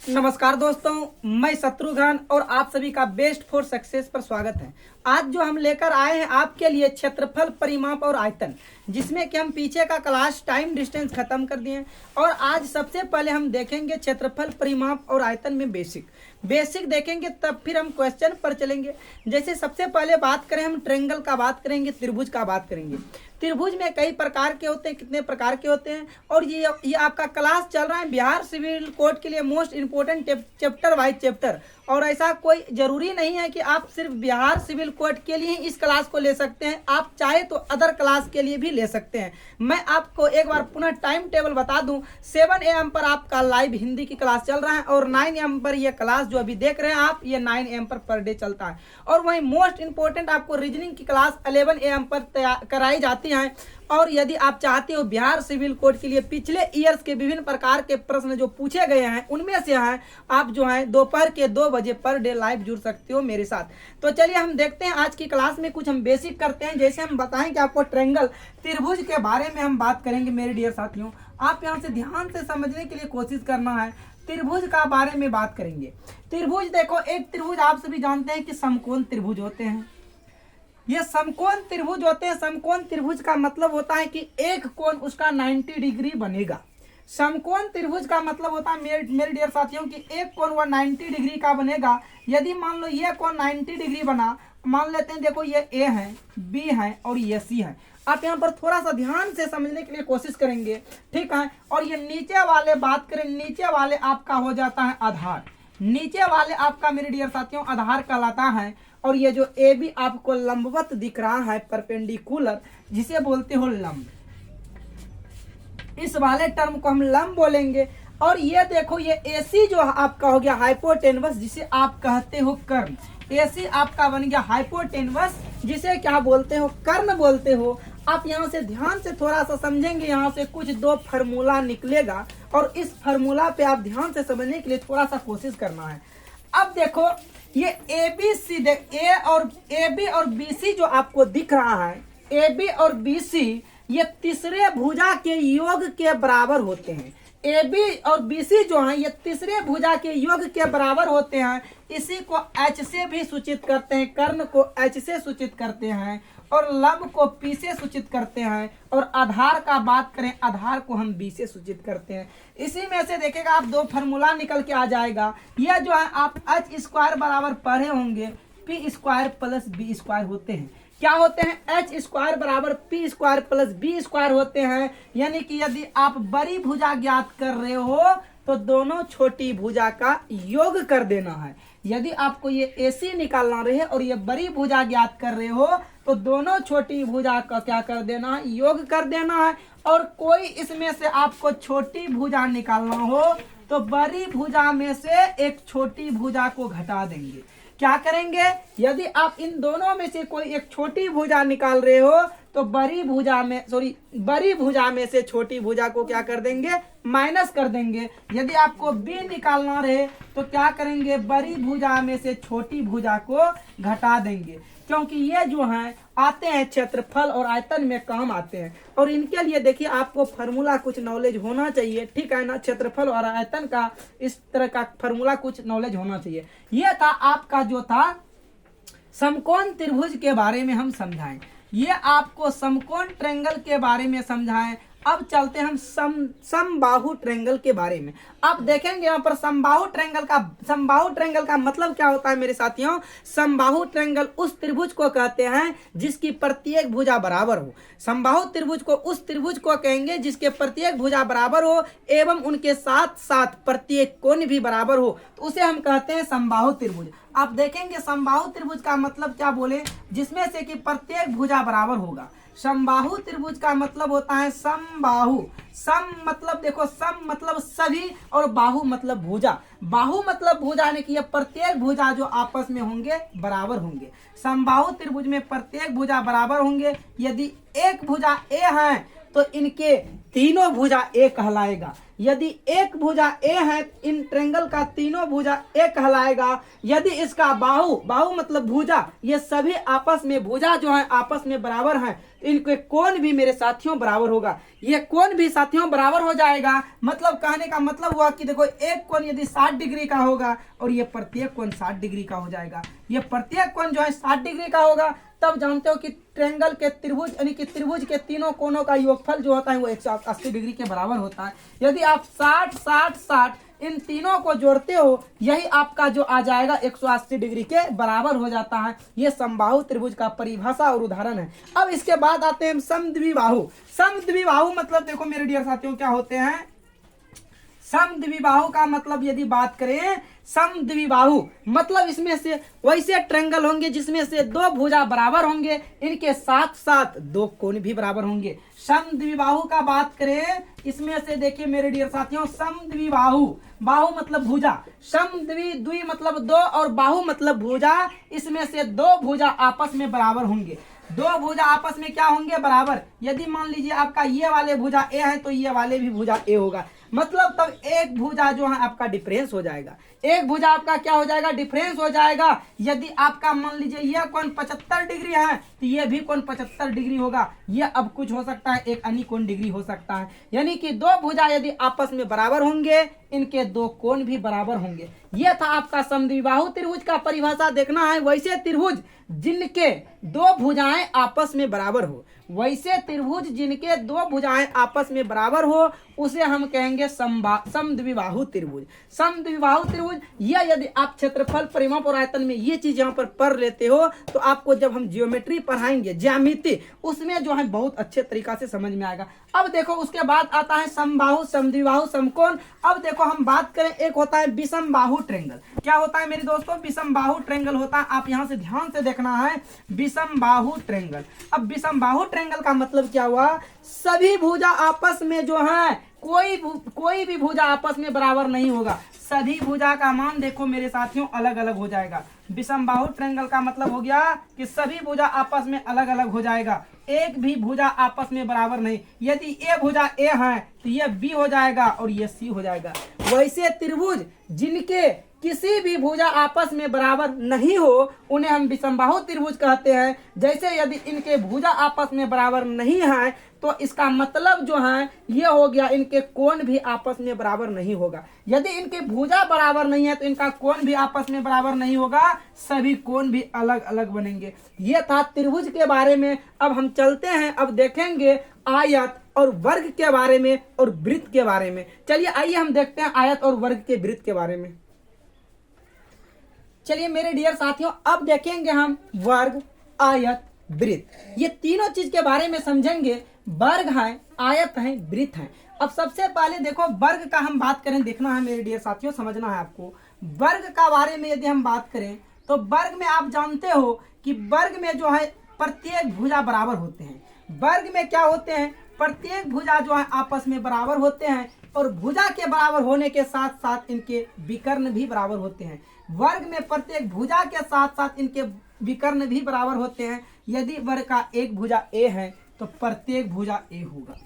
नमस्कार दोस्तों, मैं शत्रुघ्न और आप सभी का बेस्ट फॉर सक्सेस पर स्वागत है। आज जो हम लेकर आए हैं आपके लिए क्षेत्रफल, परिमाप और आयतन, जिसमें कि हम पीछे का क्लास टाइम डिस्टेंस खत्म कर दिए और आज सबसे पहले हम देखेंगे क्षेत्रफल, परिमाप और आयतन में बेसिक देखेंगे, तब फिर हम क्वेश्चन पर चलेंगे। जैसे सबसे पहले बात करें, हम ट्रायंगल का बात करेंगे, त्रिभुज का बात करेंगे। त्रिभुज में कई प्रकार के होते हैं, कितने प्रकार के होते हैं, और ये आपका क्लास चल रहा है बिहार सिविल कोड के लिए most important chapter wise chapter. और ऐसा कोई जरूरी नहीं है कि आप सिर्फ बिहार सिविल कोड के लिए इस क्लास को ले सकते हैं, आप चाहे तो अदर क्लास के लिए भी ले सकते हैं। मैं आपको एक बार पुनः टाइम टेबल बता दूं, 7 AM पर आपका लाइव हिंदी की क्लास चल रहा है और 9 AM पर यह क्लास जो अभी देख रहे हैं आप, ये 9 AM पर डे चलता है। और वहीं मोस्ट इंपोर्टेंट आपको रीजनिंग की क्लास 11 AM पर कराई जाती है। और यदि आप चाहते हो बिहार सिविल कोड के लिए पिछले ईयर्स के विभिन्न प्रकार के प्रश्न जो पूछे गए हैं उनमें से हैं, आप जो है दोपहर के 2 बजे पर डे लाइव जुड़ सकते हो मेरे साथ। तो चलिए हम देखते हैं आज की क्लास में कुछ हम बेसिक करते हैं। जैसे हम बताएं कि आपको ट्रायंगल त्रिभुज के बारे में हम बात करेंगे मेरे डियर साथियों। आप यहाँ से ध्यान से समझने के लिए कोशिश करना है। त्रिभुज का बारे में बात करेंगे। त्रिभुज देखो, एक त्रिभुज आप सभी जानते हैं कि समकोण त्रिभुज होते हैं। ये समकोण त्रिभुज होते हैं। समकोण त्रिभुज का मतलब होता है कि एक कोण उसका 90 डिग्री बनेगा। समकोण त्रिभुज का मतलब होता है मेरे डियर साथियों कि एक कोण वह 90 डिग्री का बनेगा। यदि मान लो ये कोण 90 डिग्री बना, मान लेते हैं, देखो ये ए है, बी है और ये सी है। आप यहाँ पर थोड़ा सा ध्यान से समझने के लिए कोशिश करेंगे, ठीक है। और ये नीचे वाले बात करें, नीचे वाले आपका हो जाता है आधार। नीचे वाले आपका मेरे डियर साथियों आधार कहलाता है। और ये जो ए बी आपको लंबवत दिख रहा है, परपेंडिकुलर, जिसे बोलते हो लंब, इस वाले टर्म को हम लंब बोलेंगे। और ये देखो ये एसी जो आपका हो गया हाइपोटेनवस, जिसे आप कहते हो कर्ण। एसी आपका बन गया हाइपोटेनवस, जिसे क्या बोलते हो, कर्ण बोलते हो। आप यहाँ से ध्यान से थोड़ा सा समझेंगे, यहाँ से कुछ 2 फार्मूला निकलेगा और इस फार्मूला पे आप ध्यान से समझने के लिए थोड़ा सा कोशिश करना है। अब देखो ये ए बी और बी सी जो आपको दिख रहा है, ए बी और बी सी ये तीसरे भुजा के योग के बराबर होते हैं। ए बी और बी सी जो हैं ये तीसरे भुजा के योग के बराबर होते हैं। इसी को एच से भी सूचित करते हैं, कर्ण को एच से सूचित करते हैं और लंब को पी से सूचित करते हैं। और आधार का बात करें, आधार को हम बी से सूचित करते हैं। इसी में से देखेगा आप 2 फार्मूला निकल के आ जाएगा। यह जो है आप एच स्क्वायर बराबर पढ़े होंगे, P square plus B square होते हैं। क्या होते हैं? एच स्क्वायर बराबर P square plus B square होते हैं। यानी कि यदि आप बड़ी भुजा ज्ञात कर रहे हो तो दोनों छोटी भुजा का योग कर देना है। यदि आपको ये एसी निकालना रहे और ये बड़ी भुजा ज्ञात कर रहे हो तो दोनों छोटी भुजा का क्या कर देना है, योग कर देना है। और कोई इसमें से आपको छोटी भुजा निकालना हो तो बड़ी भुजा में से एक छोटी भुजा को घटा देंगे। क्या करेंगे? यदि आप इन दोनों में से कोई एक छोटी भुजा निकाल रहे हो तो बड़ी भुजा में से छोटी भुजा को क्या कर देंगे, माइनस कर देंगे। यदि आपको बी निकालना रहे तो क्या करेंगे, बड़ी भुजा में से छोटी भुजा को घटा देंगे। क्योंकि ये जो हैं आते हैं क्षेत्रफल और आयतन में काम आते हैं। और इनके लिए देखिए आपको फार्मूला कुछ नॉलेज होना चाहिए, ठीक है ना। क्षेत्रफल और आयतन का इस तरह का फार्मूला कुछ नॉलेज होना चाहिए। ये था आपका जो था समकोण त्रिभुज के बारे में हम समझाएं। ये आपको समकोण ट्रायंगल के बारे में समझाएं। अब चलते हैं हम समबाहु ट्रायंगल के बारे में। आप देखेंगे यहाँ पर समबाहु ट्रायंगल का मतलब क्या होता है मेरे साथियों। समबाहु ट्रायंगल उस त्रिभुज को कहते हैं जिसकी प्रत्येक भुजा बराबर हो। समबाहु त्रिभुज को उस त्रिभुज को कहेंगे जिसके प्रत्येक भुजा बराबर हो एवं उनके साथ साथ प्रत्येक कोण भी बराबर हो, तो उसे हम कहते हैं समबाहु त्रिभुज। आप देखेंगे समबाहु त्रिभुज का मतलब क्या बोले, जिसमें से कि प्रत्येक भुजा बराबर होगा। समबाहु त्रिभुज का मतलब होता है समबाहु। सम मतलब देखो, सम मतलब सभी और बाहु मतलब भुजा। बाहु मतलब भुजा ने कि प्रत्येक भुजा जो आपस में होंगे बराबर होंगे। समबाहु त्रिभुज में प्रत्येक भुजा बराबर होंगे। यदि एक भुजा ए है तो इनके तीनों भुजा ए कहलाएगा। यदि एक भुजा ए है, इन ट्रेंगल का तीनों भुजा ए कहलाएगा। यदि इसका बाहु, बाहु मतलब भुजा, ये सभी आपस में भुजा जो है आपस में बराबर हैं, तो इनके कोण भी मेरे साथियों बराबर होगा। ये कोण भी साथियों बराबर हो जाएगा। मतलब कहने का मतलब हुआ कि देखो एक कोण यदि 60 डिग्री का होगा और ये प्रत्येक कोण 60 डिग्री का हो जाएगा। ये प्रत्येक कोण जो है 60 डिग्री का होगा, तब जानते हो कि ट्रेंगल के त्रिभुज यानी कि त्रिभुज के तीनों कोणों का योगफल जो होता है वो 180 डिग्री के बराबर होता है। यदि आप 60 60 60 इन तीनों को जोड़ते हो, यही आपका जो आ जाएगा 180 डिग्री के बराबर हो जाता है। ये समबाहु त्रिभुज का परिभाषा और उदाहरण है। अब इसके बाद आते हैं समद्विबाहु। समद्विबाहु मतलब देखो मेरे डियर साथियों क्या होते हैं। समद्विबाहु का मतलब यदि बात करें, समद्विबाहु मतलब इसमें से वैसे ट्रेंगल होंगे जिसमें से दो भुजा बराबर होंगे, इनके साथ साथ दो कोण भी बराबर होंगे। समद्विबाहु का बात करें, इसमें से देखिए मेरे डियर साथियों, समद्विबाहु, बाहु मतलब भुजा, द्वि मतलब दो और बाहु मतलब भुजा, इसमें से दो भुजा आपस में बराबर होंगे। दो भुजा आपस में क्या होंगे, बराबर। यदि मान लीजिए आपका ये वाले भुजा ए है तो ये वाले भी भुजा ए होगा, मतलब तब एक भुजा जो है आपका डिफरेंस हो जाएगा। एक भुजा आपका क्या हो जाएगा, डिफरेंस हो जाएगा। यदि आपका मान लीजिए ये कोण 75 डिग्री है तो ये भी कोण 75 डिग्री होगा। ये अब कुछ हो सकता है, एक अन्य कोण डिग्री हो सकता है। यानी कि दो भुजा यदि आपस में बराबर होंगे, इनके दो कोण भी बराबर होंगे। यह था आपका समद्विबाहु त्रिभुज का परिभाषा। देखना है वैसे त्रिभुज जिनके दो भुजाएं आपस में बराबर हो, वैसे त्रिभुज जिनके दो भुजाएं आपस में बराबर हो, उसे हम कहेंगे समद्विबाहु त्रिभुज। समद्विबाहु त्रिभुज यह यदि आप क्षेत्रफल, परिमाप और आयतन में ये चीज यहाँ पर पढ़ लेते हो तो आपको जब हम जियोमेट्री पढ़ाएंगे, ज्यामिति, उसमें जो है बहुत अच्छे तरीका से समझ में आएगा। अब देखो उसके बाद आता है समबाहु, समद्विबाहु, समकोण। अब देखो हम बात करें, एक होता है विषम बाहु ट्रेंगल। क्या होता है मेरे दोस्तों, विषम बाहु ट्रेंगल होता है। आप यहाँ से ध्यान से देखना है, विषम बाहु ट्रेंगल। अब विषम बाहु ट्रेंगल का मतलब क्या हुआ, सभी भुजा आपस में जो है कोई भी भुजा आपस में बराबर नहीं होगा। सभी भुजा का मान देखो मेरे साथियों अलग अलग हो जाएगा। विषम बाहु ट्रेंगल का मतलब हो गया कि सभी भुजा आपस में अलग अलग हो जाएगा, एक भी भुजा आपस में बराबर नहीं। यदि ए भुजा ए है तो ये बी हो जाएगा और ये सी हो जाएगा। वैसे त्रिभुज जिनके किसी भी भुजा आपस में बराबर नहीं हो, उन्हें हम विषमबाहु त्रिभुज कहते हैं। जैसे यदि इनके भुजा आपस में बराबर नहीं है तो इसका मतलब जो है ये हो गया, इनके कोण भी आपस में बराबर नहीं होगा। यदि इनके भुजा बराबर नहीं है तो इनका कोण भी आपस में बराबर नहीं होगा, सभी कोण भी अलग अलग बनेंगे। ये था त्रिभुज के बारे में। अब हम चलते हैं, अब देखेंगे आयत और वर्ग के बारे में और वृत्त के बारे में। चलिए आइए हम देखते हैं आयत और वर्ग के वृत्त के बारे में। चलिए मेरे डियर साथियों, अब देखेंगे हम वर्ग, आयत, वृत्त, ये तीनों चीज के बारे में समझेंगे। वर्ग है, आयत है, वृत्त है। अब सबसे पहले देखो वर्ग का हम बात करें, देखना है मेरे डियर साथियों, समझना है आपको। वर्ग का बारे में यदि हम बात करें तो वर्ग में आप जानते हो कि वर्ग में जो है प्रत्येक भुजा बराबर होते हैं। वर्ग में क्या होते हैं, प्रत्येक भुजा जो है आपस में बराबर होते हैं और भुजा के बराबर होने के साथ साथ इनके विकर्ण भी बराबर होते हैं। वर्ग में प्रत्येक भुजा के साथ साथ इनके विकर्ण भी बराबर होते हैं। यदि वर्ग का एक भुजा ए है तो प्रत्येक भुजा ए होगा।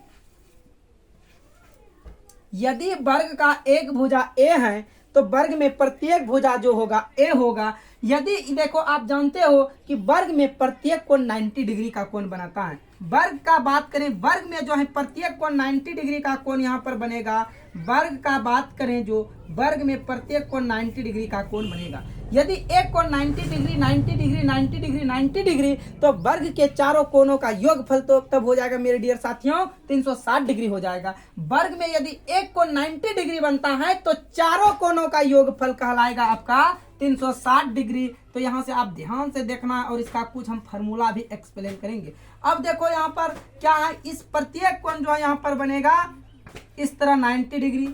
यदि वर्ग का एक भुजा ए है तो वर्ग में प्रत्येक भुजा जो होगा ए होगा। यदि देखो आप जानते हो कि वर्ग में प्रत्येक कोण 90 डिग्री का कोण बनाता है। वर्ग का बात करें, वर्ग में जो है प्रत्येक कोण 90 डिग्री का कोण यहाँ पर बनेगा। वर्ग का बात करें जो वर्ग में प्रत्येक कोण 90 डिग्री का कोण बनेगा। यदि एक कोण 90 डिग्री 90 डिग्री 90 डिग्री 90 डिग्री तो वर्ग के चारों कोणों का योगफल तो तब हो जाएगा मेरे डियर साथियों 360 डिग्री हो जाएगा। वर्ग में यदि एक कोण 90 डिग्री बनता है तो चारों कोणों का योगफल कहलाएगा आपका 360 डिग्री। तो यहाँ से आप ध्यान से देखना और इसका कुछ हम फार्मूला भी एक्सप्लेन करेंगे। अब देखो यहाँ पर क्या है, इस प्रत्येक कोण जो है यहाँ पर बनेगा इस तरह 90 डिग्री,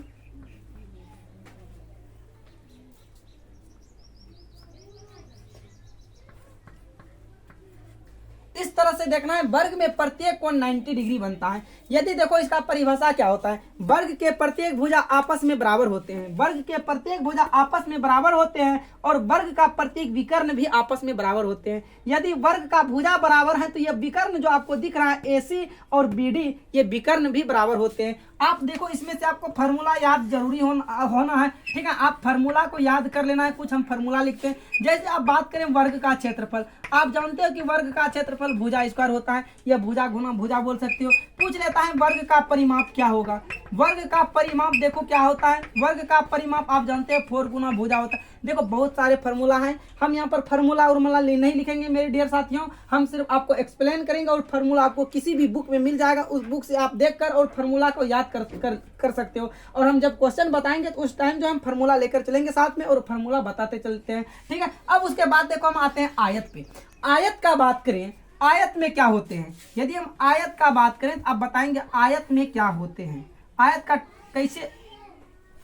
इस तरह से देखना है। वर्ग में प्रत्येक कोण 90 डिग्री बनता है। यदि देखो इसका परिभाषा क्या होता है, वर्ग के प्रत्येक भुजा आपस में बराबर होते हैं। वर्ग के प्रत्येक भुजा आपस में बराबर होते हैं और वर्ग का प्रत्येक विकर्ण भी आपस में बराबर होते हैं। यदि वर्ग का भुजा बराबर है तो यह विकर्ण जो आपको दिख रहा है AC और BD, ये विकर्ण भी बराबर होते हैं। आप देखो इसमें से आपको फार्मूला याद जरूरी होना है, ठीक है। आप फार्मूला को याद कर लेना है। कुछ हम फार्मूला लिखते हैं, जैसे आप बात करें वर्ग का क्षेत्रफल। आप जानते हो कि वर्ग का क्षेत्रफल भुजा स्क्वायर होता है, या भुजा गुना भुजा बोल सकते हो। पूछ लेता है वर्ग का परिमाप क्या होगा। वर्ग का परिमाप देखो क्या होता है। वर्ग का परिमाप आप जानते हैं 4 गुना भुजा होता है। देखो बहुत सारे फार्मूला हैं, हम यहाँ पर फार्मूला उर्मूला नहीं लिखेंगे मेरे डियर साथियों, हम सिर्फ आपको एक्सप्लेन करेंगे। और फार्मूला आपको किसी भी बुक में मिल जाएगा, उस बुक से आप देखकर और फार्मूला को याद कर सकते हो। और हम जब क्वेश्चन बताएंगे तो उस टाइम जो हम फार्मूला लेकर चलेंगे साथ में, और फार्मूला बताते चलते हैं, ठीक है। अब उसके बाद देखो हम आते हैं आयत पे। आयत का बात करें, आयत में क्या होते हैं। यदि हम आयत का बात करें तो आप बताएंगे आयत में क्या होते हैं, आयत का कैसे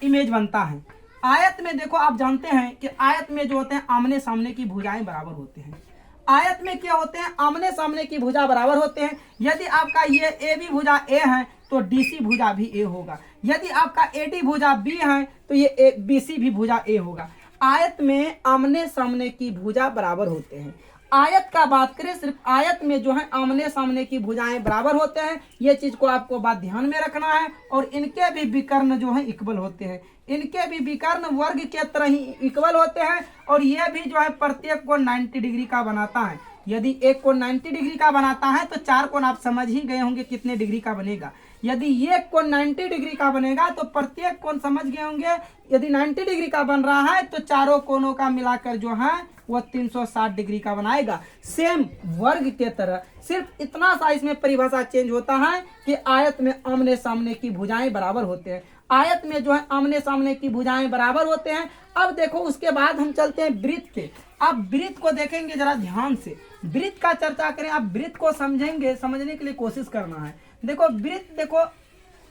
इमेज बनता है। आयत में देखो आप जानते हैं कि आयत में जो होते हैं आमने सामने की भुजाएं बराबर होते हैं। आयत में क्या होते हैं, आमने सामने की भुजा बराबर होते हैं। यदि आपका ये ए बी भुजा ए है तो डीसी भुजा भी ए होगा। यदि आपका एडी भुजा बी है तो ये बीसी भी भुजा ए होगा। आयत में आमने सामने की भुजा बराबर होते हैं। आयत का बात करें, सिर्फ आयत में जो है आमने सामने की भुजाएं बराबर होते हैं। ये चीज को आपको बात ध्यान में रखना है। और इनके भी विकर्ण जो है इक्वल होते हैं, इनके भी विकर्ण वर्ग के तरह ही इक्वल होते हैं। और ये भी जो है प्रत्येक कोण 90 डिग्री का बनाता है। यदि एक कोण 90 डिग्री का बनाता है तो 4 कोण आप समझ ही गए होंगे कितने डिग्री का बनेगा। यदि ये कोण 90 डिग्री का बनेगा तो प्रत्येक कोण समझ गए होंगे, यदि 90 डिग्री का बन रहा है तो चारों कोणों का मिलाकर जो है वो 360 डिग्री का बनाएगा, सेम वर्ग के तरह। सिर्फ इतना सा इसमें परिभाषा चेंज होता है कि आयत में आमने सामने की भुजाएं बराबर होते हैं। आयत में जो है आमने सामने की भुजाएं बराबर होते हैं। अब देखो उसके बाद हम चलते हैं वृत्त के। आप वृत्त को देखेंगे जरा ध्यान से, वृत्त का चर्चा करें। आप वृत्त को समझेंगे, समझने के लिए कोशिश करना है। देखो वृत्त, देखो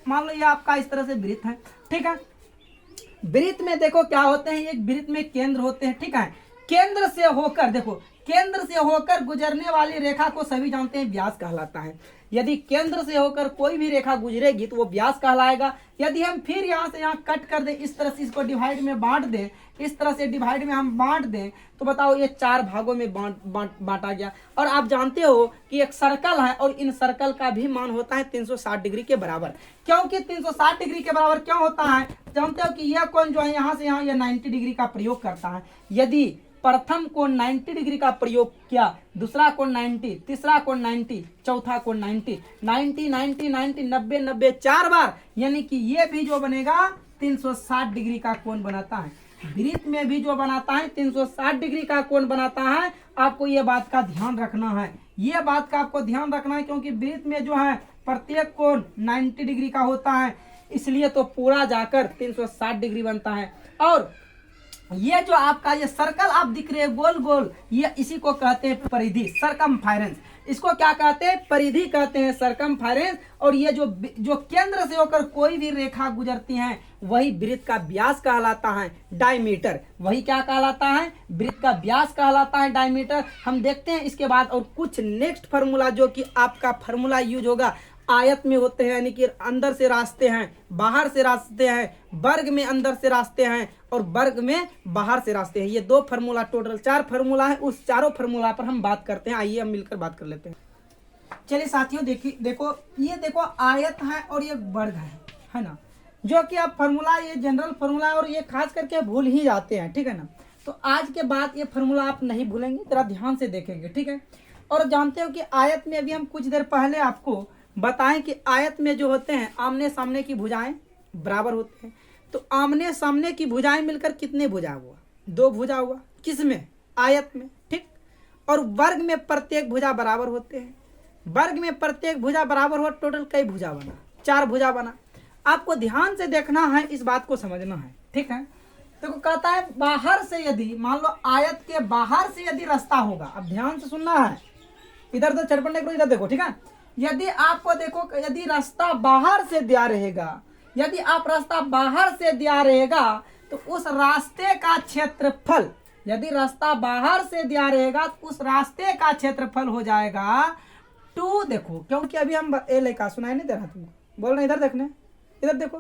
मान लो ये आपका इस तरह से वृत्त है, ठीक है। वृत्त में देखो क्या होते हैं, एक वृत्त में केंद्र होते हैं, ठीक है। केंद्र से होकर, देखो केंद्र से होकर गुजरने वाली रेखा को सभी जानते हैं व्यास कहलाता है। यदि केंद्र से होकर कोई भी रेखा गुजरेगी तो वो व्यास कहलाएगा। यदि हम फिर यहाँ से यहाँ कट कर दें, इस तरह से इसको डिवाइड में बांट दें, इस तरह से डिवाइड में हम बांट दें तो बताओ ये 4 भागों में बांटा गया। और आप जानते हो कि एक सर्कल है और इन सर्कल का भी मान होता है 360 डिग्री के बराबर। क्योंकि 360 डिग्री के बराबर क्यों होता है, जानते हो कि यह कोण जो है यहाँ से यहाँ, यह 90 डिग्री का प्रयोग करता है। यदि प्रथम कोण 90 डिग्री का प्रयोग किया, दूसरा कोण 90, तीसरा कोण 90, चौथा कोण 90, 90 90 90 90 90 4 बार, यानी कि ये भी जो बनेगा 360 डिग्री का कोण बनाता है। वृत्त में भी जो बनाता है 360 डिग्री का कोण बनाता है। आपको ये बात का ध्यान रखना है, ये बात का आपको ध्यान रखना है, क्योंकि वृत्त में जो है प्रत्येक कोण 90 डिग्री का होता है, इसलिए तो पूरा जाकर 360 डिग्री बनता है। और ये जो आपका ये सर्कल आप दिख रहे हैं गोल गोल, ये इसी को कहते हैं परिधि, सरकमफेरेंस। इसको क्या कहते हैं, परिधि कहते हैं, सरकमफेरेंस। और ये जो केंद्र से होकर कोई भी रेखा गुजरती है वही वृत्त का व्यास कहलाता है, डायमीटर। वही क्या कहलाता है, वृत्त का व्यास कहलाता है, डायमीटर। हम देखते हैं इसके बाद और कुछ नेक्स्ट फार्मूला, जो कि आपका फार्मूला यूज होगा आयत में होते हैं, यानी कि अंदर से रास्ते हैं, बाहर से रास्ते हैं, वर्ग में अंदर से रास्ते हैं और वर्ग में बाहर से रास्ते हैं। ये 2 फार्मूला, टोटल 4 फार्मूला है। उस चारों फार्मूला पर हम बात करते हैं। आइए हम मिलकर बात कर लेते हैं। चलिए साथियों, देखिए देखो ये देखो आयत है और ये वर्ग है ना, जो कि आप फार्मूला, ये जनरल फार्मूला है और ये खास करके भूल ही जाते हैं, ठीक है ना। तो आज के बाद ये फार्मूला आप नहीं भूलेंगे, जरा ध्यान से देखेंगे, ठीक है। और जानते हो कि आयत में अभी हम कुछ देर पहले आपको बताएं कि आयत में जो होते हैं आमने सामने की भुजाएं बराबर होते हैं। तो आमने सामने की भुजाएं मिलकर कितने भुजा हुआ, 2 भुजा हुआ, किसमें, आयत में, ठीक। और वर्ग में प्रत्येक भुजा बराबर होते हैं। वर्ग में प्रत्येक भुजा बराबर हो, टोटल कई भुजा बना, 4 भुजा बना। आपको ध्यान से देखना है, इस बात को समझना है, ठीक है। तो कहता है बाहर से, यदि मान लो आयत के बाहर से यदि रास्ता होगा, अब ध्यान से सुनना है, इधर तो चढ़पड़ने को, इधर देखो, ठीक है। यदि आपको देखो, यदि रास्ता बाहर से दिया रहेगा, यदि आप रास्ता बाहर से दिया रहेगा तो उस रास्ते का क्षेत्रफल, यदि रास्ता बाहर से दिया रहेगा तो उस रास्ते का क्षेत्रफल हो जाएगा 2। देखो क्योंकि अभी हम ए लेका सुनाई नहीं दे रहा, तुमको बोल रहे, इधर देखने, इधर देखो,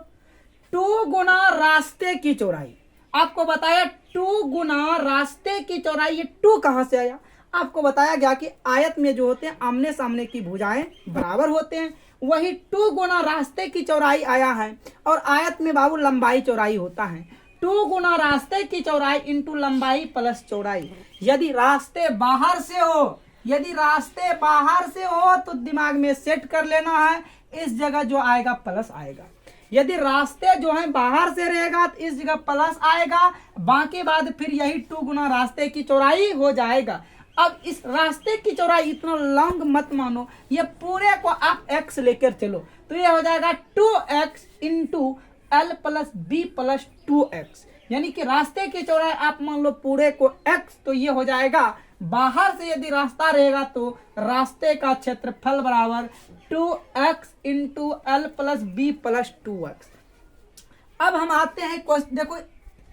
2 गुना रास्ते की चौड़ाई। आपको बताया 2 गुना रास्ते की चौड़ाई। ये 2 कहां से आया, आपको बताया गया कि आयत में जो होते हैं आमने सामने की भुजाएं बराबर होते हैं वही 2 गुना रास्ते की चौड़ाई आया है। और आयत में बाबू लंबाई चौड़ाई होता है, 2 गुना रास्ते की चौड़ाई इंटू लंबाई प्लस चौड़ाई। यदि रास्ते बाहर से हो, यदि रास्ते बाहर से हो तो दिमाग में सेट कर लेना है, इस जगह जो आएगा प्लस आएगा। यदि रास्ते जो है बाहर से रहेगा तो इस जगह प्लस आएगा, बाकी बाद फिर यही 2 गुना रास्ते की चौड़ाई हो जाएगा। अब इस रास्ते की चौड़ाई इतना लॉन्ग मत मानो, ये पूरे को आप x लेकर चलो तो ये हो जाएगा 2x into L plus B plus 2x। यानी कि रास्ते की चौड़ाई आप मान लो पूरे को x, तो ये हो जाएगा बाहर से यदि रास्ता रहेगा तो रास्ते का क्षेत्रफल बराबर 2x into L plus B plus 2x। अब हम आते हैं क्वेश्चन, देखो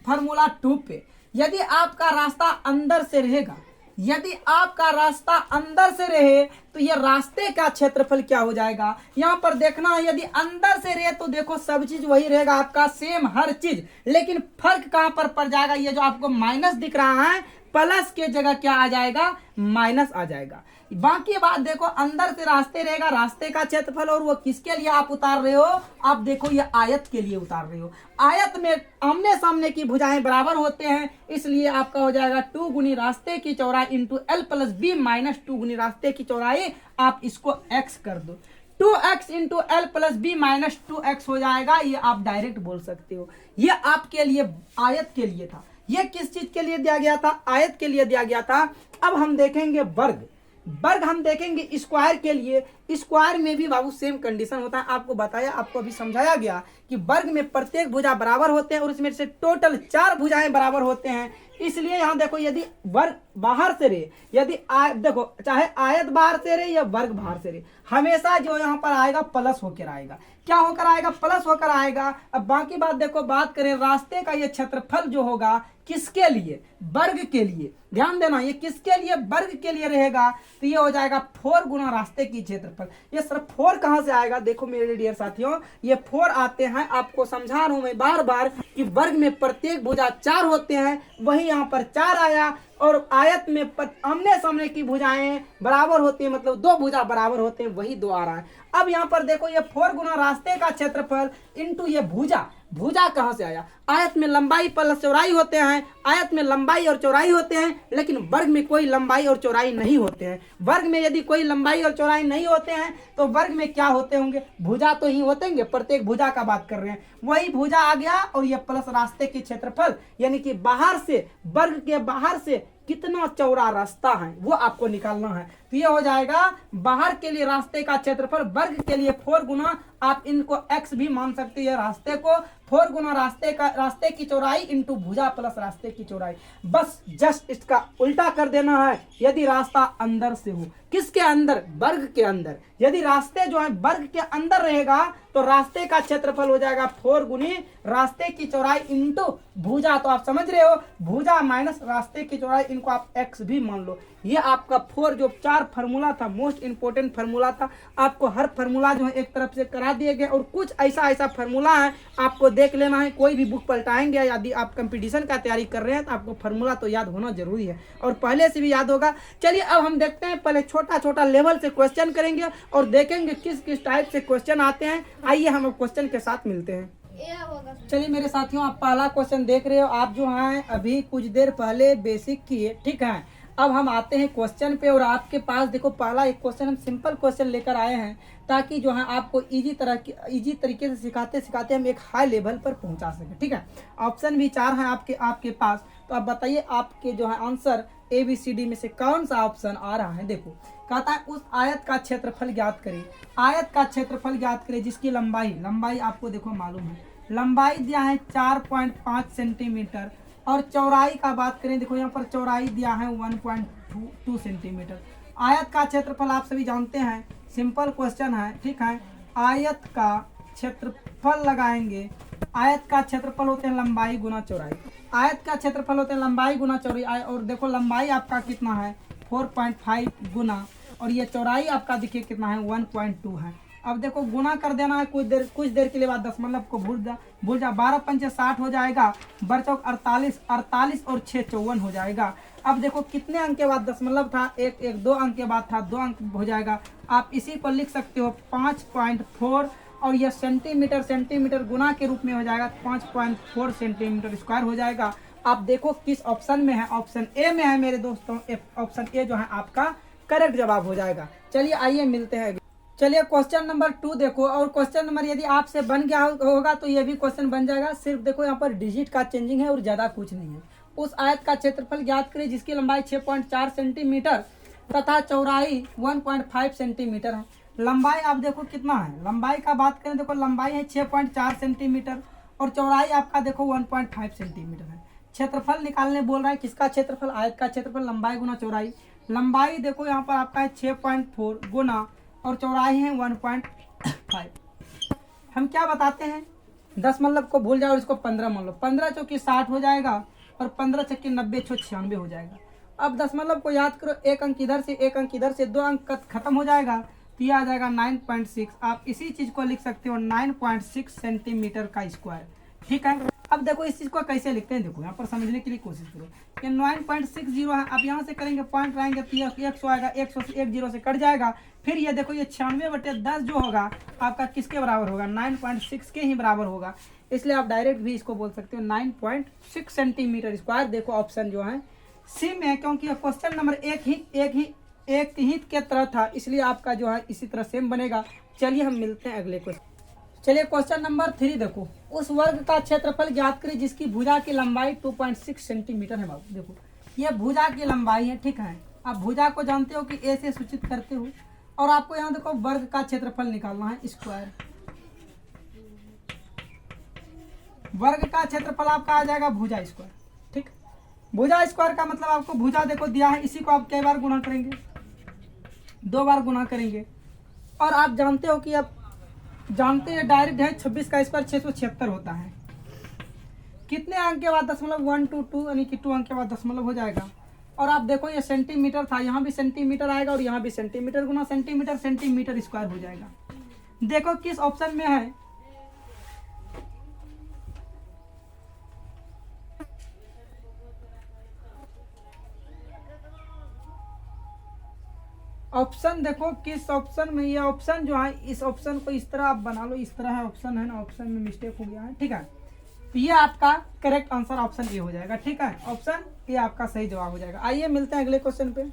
फार्मूला 2 पे। यदि आपका रास्ता अंदर से रहेगा, यदि आपका रास्ता अंदर से रहे तो ये रास्ते का क्षेत्रफल क्या हो जाएगा, यहाँ पर देखना है। यदि अंदर से रहे तो देखो सब चीज वही रहेगा आपका, सेम हर चीज, लेकिन फर्क कहां पर पड़ जाएगा, ये जो आपको माइनस दिख रहा है प्लस के जगह क्या आ जाएगा, माइनस आ जाएगा। बाकी बात देखो, अंदर से रास्ते रहेगा, रास्ते का क्षेत्रफल, और वो किसके लिए आप उतार रहे हो, आप देखो ये आयत के लिए उतार रहे हो। आयत में आमने सामने की भुजाएं बराबर होते हैं, इसलिए आपका हो जाएगा 2 गुनी रास्ते की चौड़ाई into L plus B minus 2 गुनी रास्ते की चौड़ाई। आप इसको x कर दो, 2x into L plus B minus 2x हो जाएगा। ये आप डायरेक्ट बोल सकते हो। ये आपके लिए आयत के लिए था। ये किस चीज के लिए दिया गया था, आयत के लिए दिया गया था। अब हम देखेंगे वर्ग। वर्ग हम देखेंगे स्क्वायर के लिए। स्क्वायर में भी बाबू सेम कंडीशन होता है, आपको बताया, आपको अभी समझाया गया कि वर्ग में प्रत्येक भुजा बराबर होते हैं और इसमें से टोटल 4 भुजाएं बराबर होते हैं। इसलिए यहाँ देखो, यदि वर्ग बाहर से रहे, यदि देखो चाहे आयत बाहर से रहे या वर्ग बाहर से रहे, हमेशा जो यहाँ पर आएगा प्लस होकर आएगा। क्या होकर आएगा, प्लस होकर आएगा। अब बाकी बात देखो, बात करें रास्ते का, ये क्षेत्रफल जो होगा किसके लिए, वर्ग के लिए। ध्यान देना, ये किसके लिए, वर्ग के लिए रहेगा, तो ये हो जाएगा 4 गुना रास्ते की क्षेत्रफल। ये सर 4 कहां से आएगा, देखो मेरे डियर साथियों, ये 4 आते हैं, आपको समझा रहा हूं मैं बार बार कि वर्ग में प्रत्येक भुजा 4 होते हैं, वही यहाँ पर 4 आया। और आयत में आमने सामने की भुजाएं बराबर होती है, मतलब 2 भुजा बराबर होते हैं, वही 2 आ रहा है। अब यहाँ पर देखो, ये 4 गुना रास्ते का क्षेत्रफल इंटू ये भुजा। भुजा कहां से आया, आयत में लंबाई प्लस चौड़ाई होते हैं, आयत में लंबाई और चौड़ाई होते हैं, लेकिन वर्ग में कोई लंबाई और चौड़ाई नहीं होते हैं। वर्ग में यदि कोई लंबाई और चौड़ाई नहीं होते हैं तो वर्ग में क्या होते होंगे, भुजा तो ही होते होंगे, प्रत्येक भुजा का बात कर रहे हैं, वही भुजा आ गया। और ये प्लस रास्ते की क्षेत्रफल, यानी कि बाहर से, वर्ग के बाहर से कितना चौड़ा रास्ता है वो आपको निकालना है। तो ये हो जाएगा बाहर के लिए रास्ते का क्षेत्रफल, वर्ग के लिए 4 गुना, आप इनको x भी मान सकते हैं, रास्ते को 4 गुना रास्ते की चौड़ाई इंटू भुजा प्लस रास्ते की चौड़ाई। बस जस्ट इसका उल्टा कर देना है। यदि रास्ता अंदर से हो, किसके अंदर, वर्ग के अंदर, यदि रास्ते जो है वर्ग के अंदर रहेगा तो रास्ते का क्षेत्रफल हो जाएगा 4 गुनी रास्ते की चौड़ाई इंटू भुजा। तो आप समझ रहे हो, भुजा माइनस रास्ते की चौड़ाई, इनको आप x भी मान लो। ये आपका 4 जो 4 फार्मूला था, मोस्ट इंपोर्टेंट फार्मूला था, आपको हर फार्मूला जो है एक तरफ से करा दिए गए। और कुछ ऐसा फार्मूला है आपको देख लेना है, कोई भी बुक पलटाएंगे, यदि आप कंपटीशन का तैयारी कर रहे हैं तो आपको फार्मूला तो याद होना जरूरी है, और पहले से भी याद होगा। चलिए अब हम देखते हैं, पहले छोटा छोटा लेवल से क्वेश्चन करेंगे और देखेंगे किस किस टाइप से क्वेश्चन आते हैं। आइए हम क्वेश्चन के साथ मिलते हैं। चलिए मेरे साथियों, आप पहला क्वेश्चन देख रहे हो, आप जो हैं अभी कुछ देर पहले बेसिक किए, ठीक है। अब हम आते हैं क्वेश्चन पे, और आपके पास देखो पहला एक क्वेश्चन हम सिंपल क्वेश्चन लेकर आए हैं, ताकि जो है आपको इजी तरीके से सिखाते सिखाते हम एक हाई लेवल पर पहुंचा सके, ठीक है। ऑप्शन भी 4 हैं आपके पास, तो आप बताइए आपके जो है आंसर ABCD में से कौन सा ऑप्शन आ रहा है। देखो कहता है उस आयत का क्षेत्रफल ज्ञात करें। आयत का क्षेत्रफल ज्ञात करें जिसकी लंबाई आपको देखो मालूम है, लंबाई दिया है 4.5 सेंटीमीटर, और चौड़ाई का बात करें, देखो यहाँ पर चौड़ाई दिया है 1.2 सेंटीमीटर। आयत का क्षेत्रफल आप सभी जानते हैं, सिंपल क्वेश्चन है, ठीक है। आयत का क्षेत्रफल लगाएंगे, आयत का क्षेत्रफल होते हैं लंबाई गुना चौड़ाई, आयत का क्षेत्रफल होते हैं लंबाई गुना चौड़ाई। और देखो लंबाई आपका कितना है 4.5 गुना, और ये चौड़ाई आपका देखिए कितना है 1.2 है। अब देखो गुना कर देना है कुछ देर के लिए बाद दशमलव को भूल जा 12 पंचे 60 हो जाएगा, बरचौक 48, 48 और 6 54 हो जाएगा। अब देखो कितने अंक के बाद दशमलव था, एक 2 अंक के बाद था 2 अंक हो जाएगा। आप इसी को लिख सकते हो 5.4 और यह सेंटीमीटर गुना के रूप में हो जाएगा 5.4 सेंटीमीटर स्क्वायर हो जाएगा। आप देखो किस ऑप्शन में है, ऑप्शन ए में है मेरे दोस्तों। ऑप्शन ए जो है आपका करेक्ट जवाब हो जाएगा। चलिए आइए मिलते हैं। चलिए क्वेश्चन नंबर 2 देखो, और क्वेश्चन नंबर यदि आपसे बन गया होगा तो ये भी क्वेश्चन बन जाएगा। सिर्फ देखो यहाँ पर डिजिट का चेंजिंग है और ज्यादा कुछ नहीं है। उस आयत का क्षेत्रफल ज्ञात करें जिसकी लंबाई 6.4 सेंटीमीटर तथा चौड़ाई 1.5 सेंटीमीटर है। लंबाई आप देखो कितना है, लंबाई का बात करें देखो लंबाई है 6.4 सेंटीमीटर और चौड़ाई आपका देखो 1.5 सेंटीमीटर है। क्षेत्रफल निकालने बोल रहा है, किसका क्षेत्रफल, आयत का क्षेत्रफल, लंबाई गुना चौड़ाई। लंबाई देखो यहाँ पर आपका है 6.4 गुना और चौड़ाई है 1.5। हम क्या बताते हैं, दशमलव को भूल जाओ और इसको 15 मान लो, 15 चौकी 60 हो जाएगा और 15 चौकी 90 96 हो जाएगा। अब दशमलव को याद करो, एक अंक इधर से एक अंक इधर से, 2 अंक खत्म हो जाएगा तो यह आ जाएगा 9.6। आप इसी चीज को लिख सकते हो 9.6 सेंटीमीटर का स्क्वायर। ठीक है, अब देखो इस चीज को कैसे लिखते हैं, देखो यहाँ पर समझने के लिए कोशिश करो। ये 9.60 है, अब यहाँ से करेंगे पॉइंट रहेंगे तो यह 100 आएगा, 100 से 1 0 से कट जाएगा। फिर ये देखो ये 96/10 जो होगा आपका किसके बराबर होगा, 9.6 के ही बराबर होगा। इसलिए आप डायरेक्ट भी इसको बोल सकते हो 9.6 सेंटीमीटर स्क्वायर। देखो ऑप्शन जो है सी में है, क्योंकि क्वेश्चन नंबर एक ही के तरह था, इसलिए आपका जो है इसी तरह सेम बनेगा। चलिए हम मिलते हैं अगले क्वेश्चन। चलिए क्वेश्चन नंबर 3 देखो, उस वर्ग का क्षेत्रफल ज्ञात करें जिसकी भुजा की लंबाई 2.6 सेंटीमीटर है। बाबू देखो ये भुजा की लंबाई है, ठीक है। आप भुजा को जानते हो कि ए से सूचित करते हो, और आपको यहाँ देखो वर्ग का क्षेत्रफल निकालना है, स्क्वायर। वर्ग का क्षेत्रफल आपका आ जाएगा भुजा स्क्वायर। ठीक, भुजा स्क्वायर का मतलब आपको भुजा देखो दिया है, इसी को आप कई बार गुना करेंगे, 2 बार गुना करेंगे। और आप जानते हो कि अब जानते हैं डायरेक्ट है 26 का स्क्वायर 676 होता है। कितने अंक के बाद दशमलव 1 2 2 यानी कि 2 अंक के बाद दशमलव हो जाएगा। और आप देखो ये सेंटीमीटर था, यहाँ भी सेंटीमीटर आएगा और यहाँ भी सेंटीमीटर गुना सेंटीमीटर, सेंटीमीटर स्क्वायर हो जाएगा। देखो किस ऑप्शन में है, ऑप्शन देखो किस ऑप्शन में, ये ऑप्शन जो है इस ऑप्शन को इस तरह आप बना लो, इस तरह है ऑप्शन है ना, ऑप्शन में मिस्टेक हो गया है। ठीक है, तो ये आपका करेक्ट आंसर ऑप्शन ए हो जाएगा। ठीक है, ऑप्शन ए आपका सही जवाब हो जाएगा। आइए मिलते हैं अगले क्वेश्चन पे।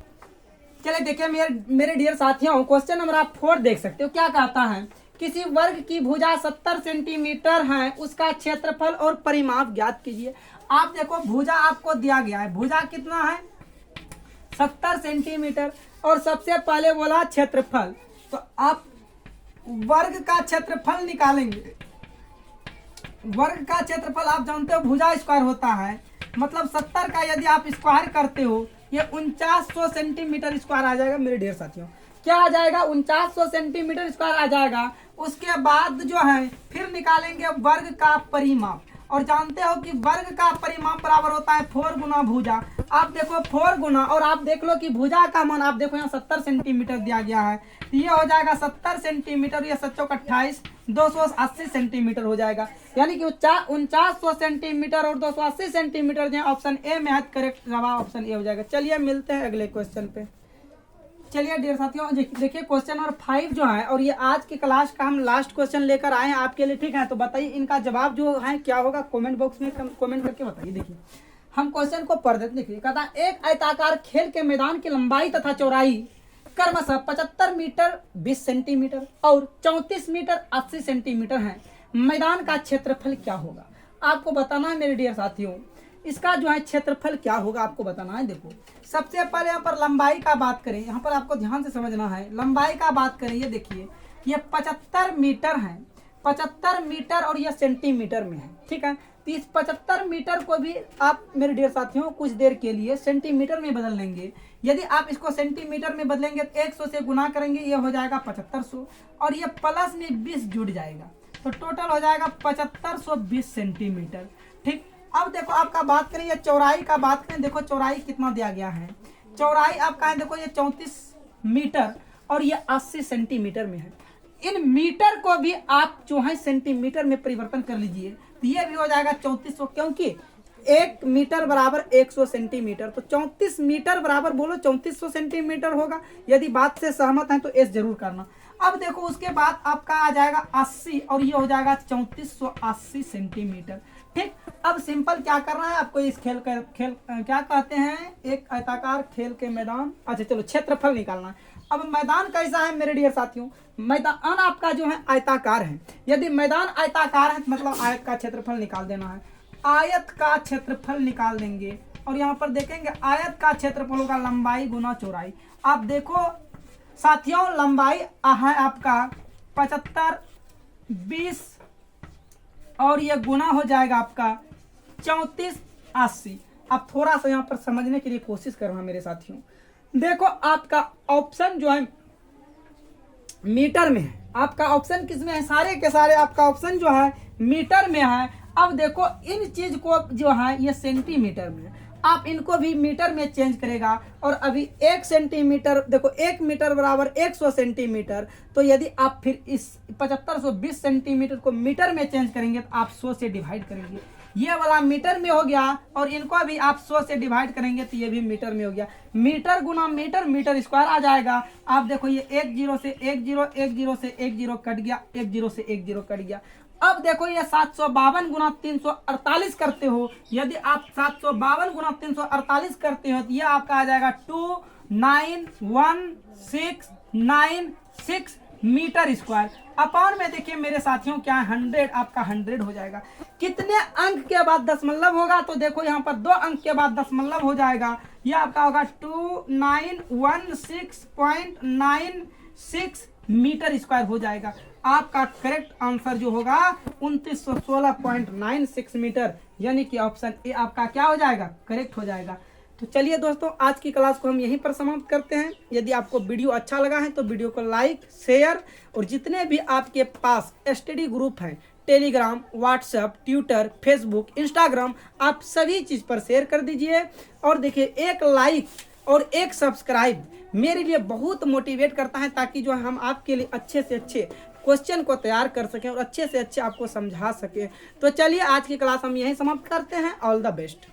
चलिए देखिए मेरे डियर साथियों, क्वेश्चन नंबर आप 4 देख सकते हो। क्या कहता है, किसी वर्ग की भुजा 70 सेंटीमीटर है, उसका क्षेत्रफल और परिमाप ज्ञात कीजिए। आप देखो भुजा आपको दिया गया है, भुजा कितना है 70 सेंटीमीटर, और सबसे पहले बोला क्षेत्रफल, तो आप वर्ग का क्षेत्रफल निकालेंगे। वर्ग का क्षेत्रफल आप जानते हो भुजा स्क्वायर होता है, मतलब 70 का यदि आप स्क्वायर करते हो ये 4900 सेंटीमीटर स्क्वायर आ जाएगा मेरे ढेर साथियों। क्या आ जाएगा, 4900 सेंटीमीटर स्क्वायर आ जाएगा। उसके बाद जो है फिर निकालेंगे वर्ग का परिमाप, और जानते हो कि वर्ग का परिमाप बराबर होता है 4 गुना भुजा। आप देखो 4 गुना, और आप देख लो कि भुजा का मान आप देखो यहाँ 70 सेंटीमीटर दिया गया है, तो ये हो जाएगा 70 सेंटीमीटर, ये 7 28 280 सेंटीमीटर हो जाएगा। यानी कि 4900 सेंटीमीटर और 280 सेंटीमीटर जो ऑप्शन ए में है, करेक्ट जवाब ऑप्शन ए हो जाएगा। चलिए मिलते हैं अगले क्वेश्चन पे। चलिए डियर साथियों देखिए क्वेश्चन नंबर 5 जो है, और ये आज की क्लास का हम लास्ट क्वेश्चन लेकर आए हैं आपके लिए। ठीक है, तो बताइए इनका जवाब जो है क्या होगा, कमेंट बॉक्स में कमेंट करके बताइए। देखिए हम क्वेश्चन को पढ़ देते। देखिए कहता है, एक आयताकार खेल के मैदान की लंबाई तथा चौड़ाई क्रमशः 75 मीटर 20 सेंटीमीटर और 34 मीटर 80 सेंटीमीटर है। मैदान का क्षेत्रफल क्या होगा, आपको बताना है मेरे डियर साथियों। इसका जो है क्षेत्रफल क्या होगा आपको बताना है। देखो सबसे पहले यहाँ पर लंबाई का बात करें, यहाँ पर आपको ध्यान से समझना है। लंबाई का बात करें, ये देखिए ये 75 मीटर है, 75 मीटर और ये सेंटीमीटर में है। ठीक है, तो इस 75 मीटर को भी आप मेरे डियर साथियों कुछ देर के लिए सेंटीमीटर में बदल लेंगे। यदि आप इसको सेंटीमीटर में बदलेंगे तो 100 से गुना करेंगे, ये हो जाएगा 7500, और ये प्लस में 20 जुड़ जाएगा, तो टोटल हो जाएगा 7520 सेंटीमीटर। ठीक, अब देखो आपका बात करें ये चौड़ाई का बात करें, देखो चौड़ाई कितना दिया गया है। चौड़ाई आपका है देखो ये 34 मीटर और ये 80 सेंटीमीटर में है। इन मीटर को भी आप जो है सेंटीमीटर में परिवर्तन कर लीजिए, तो ये भी हो जाएगा 3400, क्योंकि 1 मीटर बराबर 100 सेंटीमीटर, तो 34 मीटर बराबर बोलो 3400 सेंटीमीटर होगा। यदि बात से सहमत हैं तो एस जरूर करना। अब देखो उसके बाद आपका आ जाएगा 80 और ये हो जाएगा 3480 सेंटीमीटर। ठीक, अब सिंपल क्या करना है आपको, इस खेल क्या कहते हैं, एक आयताकार खेल के मैदान, अच्छा चलो क्षेत्रफल निकालना है। अब मैदान कैसा है मेरे डियर साथियों, मैदान आपका जो है आयताकार है। यदि मैदान आयताकार है तो मतलब आयत का क्षेत्रफल निकाल देना है। आयत का क्षेत्रफल निकाल देंगे और यहाँ पर देखेंगे आयत का क्षेत्रफल होगा लंबाई गुना चौड़ाई। आप देखो साथियों, लंबाई है आपका 75, 20 और ये गुना हो जाएगा आपका 34, 80। अब थोड़ा सा यहाँ पर समझने के लिए कोशिश करना मेरे साथियों। देखो आपका ऑप्शन जो है मीटर में है, आपका ऑप्शन किस में है, सारे के सारे आपका ऑप्शन जो है मीटर में है। अब देखो इन चीज को जो है ये सेंटीमीटर में है, आप इनको भी मीटर में चेंज करेगा। और अभी 1 सेंटीमीटर, देखो 1 मीटर बराबर 100 सेंटीमीटर, तो यदि आप फिर इस 7520 सेंटीमीटर को मीटर में चेंज करेंगे तो आप 100 से डिवाइड करेंगे, ये वाला मीटर में हो गया, और इनको भी आप 100 से डिवाइड करेंगे तो ये भी मीटर में हो गया। मीटर गुना मीटर, मीटर स्क्वायर आ जाएगा। आप देखो ये 1 0 से 1 0, 1 0 से 1 0 कट गया, 1 0 से 1 0 कट गया। अब देखो ये 752 गुना 348 करते हो, यदि आप 752 गुना 348 करते हो तो ये आपका आ जाएगा 2919696 मीटर स्क्वायर। अपॉन में देखिए मेरे साथियों क्या 100, आपका 100 हो जाएगा। कितने अंक के बाद दशमलव होगा, तो देखो यहाँ पर 2 अंक के बाद दशमलव हो जाएगा, ये आपका होगा 2916.96 मीटर स्क्वायर हो जाएगा। आपका करेक्ट आंसर जो होगा 2916.96 मीटर, यानी कि ऑप्शन ए आपका क्या हो जाएगा, करेक्ट हो जाएगा। तो चलिए दोस्तों, आज की क्लास को हम यहीं पर समाप्त करते हैं। यदि आपको वीडियो अच्छा लगा है तो वीडियो को लाइक, शेयर, और जितने भी आपके पास स्टडी ग्रुप हैं, Telegram, WhatsApp, Twitter, Facebook, Instagram, आप सभी चीज़ पर शेयर कर दीजिए। और देखिए एक लाइक और एक सब्सक्राइब मेरे लिए बहुत मोटिवेट करता है, ताकि जो हम आपके लिए अच्छे से अच्छे क्वेश्चन को तैयार कर सकें और अच्छे से अच्छे आपको समझा सकें। तो चलिए आज की क्लास हम यहीं समाप्त करते हैं। All the best.